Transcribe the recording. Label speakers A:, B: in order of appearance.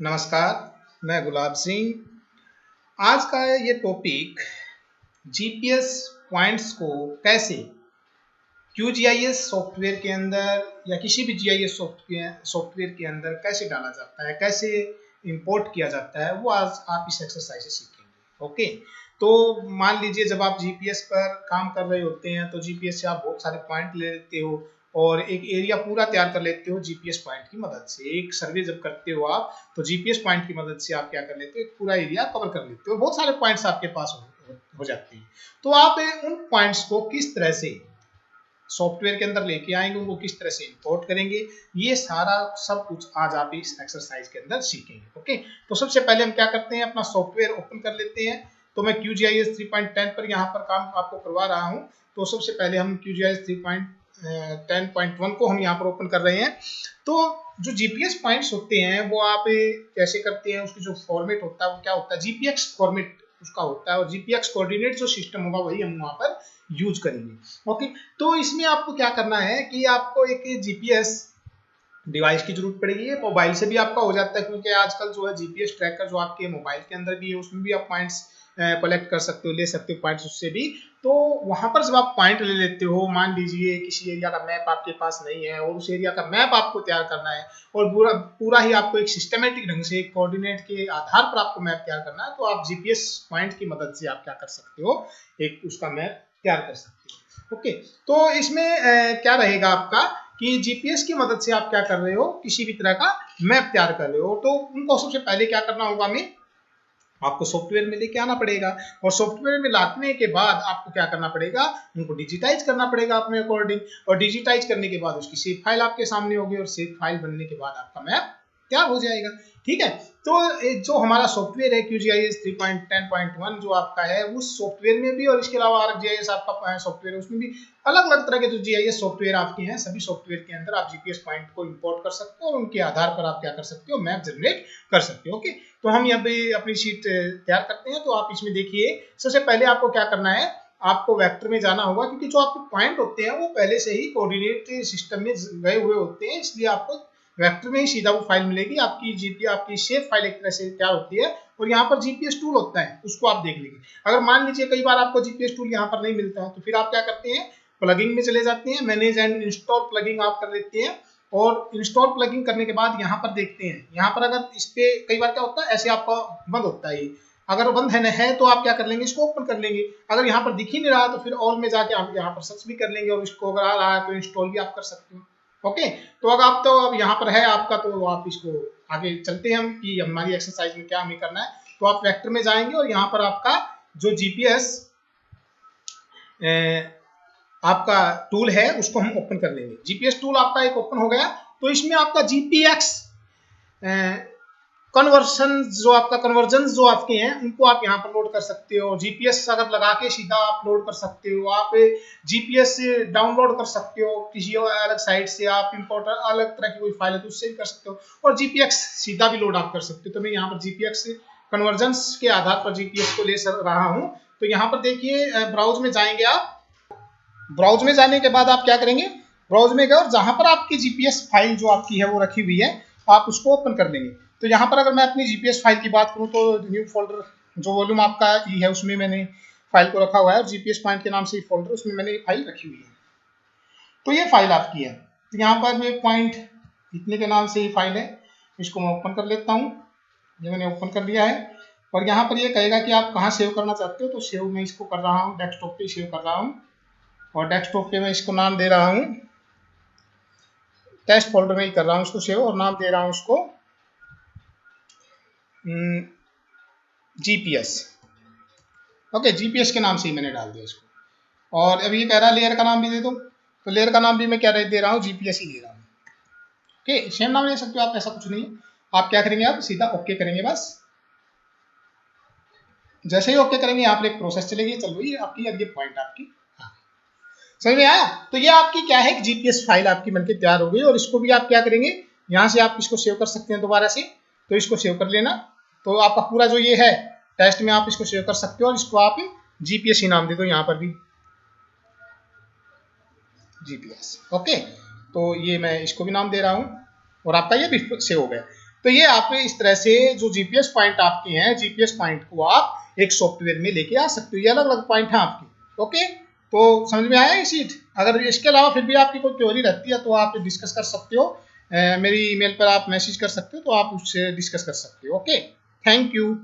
A: नमस्कार, मैं गुलाब सिंह। आज का ये टॉपिक जीपीएस पॉइंट्स को कैसे QGIS सॉफ्टवेयर के अंदर या किसी भी जीआईएस सॉफ्टवेयर के अंदर कैसे डाला जाता है, कैसे इंपोर्ट किया जाता है, वो आज आप इस एक्सरसाइज से सीखेंगे। ओके, तो मान लीजिए जब आप जीपीएस पर काम कर रहे होते हैं तो जीपीएस से आप बहुत सारे पॉइंट ले लेते हो और एक एरिया पूरा तैयार कर लेते हो जीपीएस पॉइंट की मदद से। एक सर्वे जब करते हो आप तो जीपीएस पॉइंट की मदद से आप क्या कर लेते हो, एक पूरा एरिया कवर कर लेते हो, बहुत सारे पॉइंट्स आपके पास हो जाते हैं। तो आप उन पॉइंट्स को किस तरह से सॉफ्टवेयर के अंदर लेके आएंगे, उनको किस तरह से इंपोर्ट करेंगे, ये सारा सब कुछ आज आप इस एक्सरसाइज के अंदर सीखेंगे। ओके, तो सबसे पहले हम क्या करते हैं, अपना सॉफ्टवेयर ओपन कर लेते हैं। तो मैं QGIS 3.10 पर यहाँ पर काम आपको करवा रहा हूँ। तो सबसे पहले हम QGIS 3.10.1 को हम यहाँ पर ओपन कर रहे हैं। तो जो जीपीएस पॉइंट्स होते हैं वो आप कैसे करते हैं, उसकी जो फॉर्मेट होता है वो क्या होता है, जीपीएक्स फॉर्मेट उसका होता है और जीपीएक्स कोऑर्डिनेट जो सिस्टम होगा वही हम वहाँ पर यूज करेंगे। ओके, तो इसमें आपको क्या करना है कि आपको एक जीपीएस डिवाइस की जरूरत पड़ेगी। मोबाइल से भी आपका हो जाता है क्योंकि आजकल जो है जीपीएस ट्रैकर जो आपके मोबाइल के अंदर भी है उसमें भी आप पॉइंट्स कलेक्ट कर सकते हो, ले सकते हो पॉइंट्स उससे भी। तो वहां पर जब आप पॉइंट ले लेते हो, मान लीजिए किसी एरिया का मैप आपके पास नहीं है और उस एरिया का मैप आपको तैयार करना है और पूरा ही आपको एक सिस्टमेटिक ढंग से कोऑर्डिनेट के आधार पर आपको मैप तैयार करना है, तो आप जीपीएस पॉइंट की मदद से आप क्या कर सकते हो, एक उसका मैप तैयार कर सकते हो। ओके, तो इसमें क्या रहेगा आपका कि जीपीएस की मदद से आप क्या कर रहे हो, किसी भी तरह का मैप तैयार कर रहे हो। तो उनको सबसे पहले क्या करना होगा, हमें आपको सॉफ्टवेयर में लेके आना पड़ेगा और सॉफ्टवेयर में लाने के बाद आपको क्या करना पड़ेगा, उनको डिजिटाइज करना पड़ेगा अपने अकॉर्डिंग। और डिजिटाइज करने के बाद उसकी सेव फाइल आपके सामने होगी और सेव फाइल बनने के बाद आपका मैप क्या हो जाएगा। ठीक है, तो जो हमारा सॉफ्टवेयर है QGIS 3.10.1 जो आपका है उस सॉफ्टवेयर में भी और इसके अलावा ArcGIS आपका सॉफ्टवेयर है उसमें भी अलग अलग तरह के जो जीआईएस सॉफ्टवेयर आपके हैं, सभी सॉफ्टवेयर के अंदर आप जीपीएस पॉइंट को इंपोर्ट कर सकते हो और उनके आधार पर आप क्या कर सकते हो, मैप जनरेट कर सकते हो। ओके, तो हम यहाँ पे अपनी शीट तैयार करते हैं। तो आप इसमें देखिए, सबसे पहले आपको क्या करना है, आपको वेक्टर में जाना होगा क्योंकि जो आपके पॉइंट होते हैं वो पहले से ही कोऑर्डिनेट सिस्टम में गए हुए होते हैं, इसलिए आपको वेक्टर में ही सीधा वो फाइल मिलेगी। आपकी शेप फाइल एक तरह से क्या होती है और यहाँ पर जीपीएस टूल होता है, उसको आप देख लीजिए। अगर मान लीजिए कई बार आपको जीपीएस टूल यहाँ पर नहीं मिलता है तो फिर आप क्या करते हैं, प्लगिंग में चले जाते हैं, मैनेज एंड इंस्टॉल प्लगिंग आप कर लेते हैं और इंस्टॉल प्लगिंग करने के बाद यहाँ पर देखते हैं, यहाँ पर अगर इस पे कई बार क्या होता है ऐसे आपका बंद होता है, अगर बंद है तो आप क्या कर लेंगे, इसको ओपन कर लेंगे। अगर यहाँ पर दिख ही नहीं रहा तो फिर ऑल में जाके आप यहाँ पर सर्च भी कर लेंगे और इसको अगर आ रहा है तो इंस्टॉल भी आप कर सकते हो। ओके, तो अगर आप तो अब यहाँ पर है आपका, तो आप इसको आगे चलते हैं हम कि हमारी एक्सरसाइज में क्या हमें करना है। तो आप वेक्टर में जाएंगे और यहाँ पर आपका जो जीपीएस आपका टूल है उसको हम ओपन कर लेंगे। जीपीएस टूल आपका एक ओपन हो गया, तो इसमें आपका जीपीएक्स कन्वर्जन जो आपके हैं उनको आप यहाँ पर लोड कर सकते हो। जीपीएस अगर लगा के सीधा आप लोड कर सकते हो, आप जीपीएस डाउनलोड कर सकते हो किसी अलग साइट से, आप इंपोर्टर अलग तरह की कोई फाइल है तो उससे भी कर सकते हो और जीपीएक्स सीधा भी लोड आप कर सकते हो। तो मैं यहाँ पर जीपीएक्स कन्वर्जन के आधार पर जीपीएस को ले रहा हूँ। तो यहाँ पर देखिए, ब्राउज में जाएंगे आप, ब्राउज में जाने के बाद आप क्या करेंगे, ब्राउज में गए और जहां पर आपकी जीपीएस फाइल जो आपकी है वो रखी हुई है आप उसको ओपन कर लेंगे। तो यहाँ पर अगर मैं अपनी जीपीएस फाइल की बात करूँ तो न्यू फोल्डर जो वॉल्यूम आपका ई है उसमें मैंने फाइल को रखा हुआ है और जीपीएस पॉइंट के नाम से फोल्डर उसमें मैंने फाइल रखी हुई है। तो ये फाइल आपकी है, तो यहाँ पर मैं पॉइंट इतने के नाम से ये फाइल है, इसको मैं ओपन कर लेता हूँ। ये मैंने ओपन कर लिया है और यहाँ पर ये कहेगा कि आप कहाँ सेव करना चाहते हो, तो सेव मैं इसको कर रहा हूँ, डेस्कटॉप पे सेव कर रहा हूँ और डेस्कटॉप पे मैं इसको नाम दे रहा हूँ, टेस्ट फोल्डर में ही कर रहा हूँ उसको सेव और नाम दे रहा हूँ उसको जीपीएस। ओके, जीपीएस के नाम से ही मैंने डाल दिया इसको। और अभी ये कह रहा है लेयर का नाम भी दे दो, तो लेयर का नाम भी मैं क्या दे रहा हूँ, जीपीएस ही दे रहा हूँ। ओके, सेम नाम ले सकते हो आप, ऐसा कुछ नहीं है। आप क्या करेंगे, आप सीधा ओके करेंगे बस। जैसे ही ओके करेंगे यहाँ पर एक प्रोसेस चलेगी, चल रही है आपकी, अब ये पॉइंट आपकी समझ में आया। तो ये आपकी क्या है, जीपीएस फाइल आपकी बनके तैयार हो गई और इसको भी आप क्या करेंगे, यहाँ से आप इसको सेव कर सकते हैं दोबारा से, तो इसको सेव कर लेना। तो आपका पूरा जो ये है टेस्ट में आप इसको सेव कर सकते हो और इसको आप जीपीएस ही नाम दे दो, यहाँ पर भी जीपीएस। ओके, तो ये मैं इसको भी नाम दे रहा हूँ और आपका ये भी सेव हो गया। तो ये आप इस तरह से जो जीपीएस पॉइंट आपके हैं, जीपीएस पॉइंट को आप एक सॉफ्टवेयर में लेके आ सकते हो। ये अलग अलग पॉइंट हैं आपके। ओके, तो समझ में आया ये चीज। अगर इसके अलावा फिर भी आपकी कोई क्वेरी रहती है तो आप डिस्कस कर सकते हो, मेरी ईमेल पर आप मैसेज कर सकते हो, तो आप उससे डिस्कस कर सकते हो। Okay, thank you.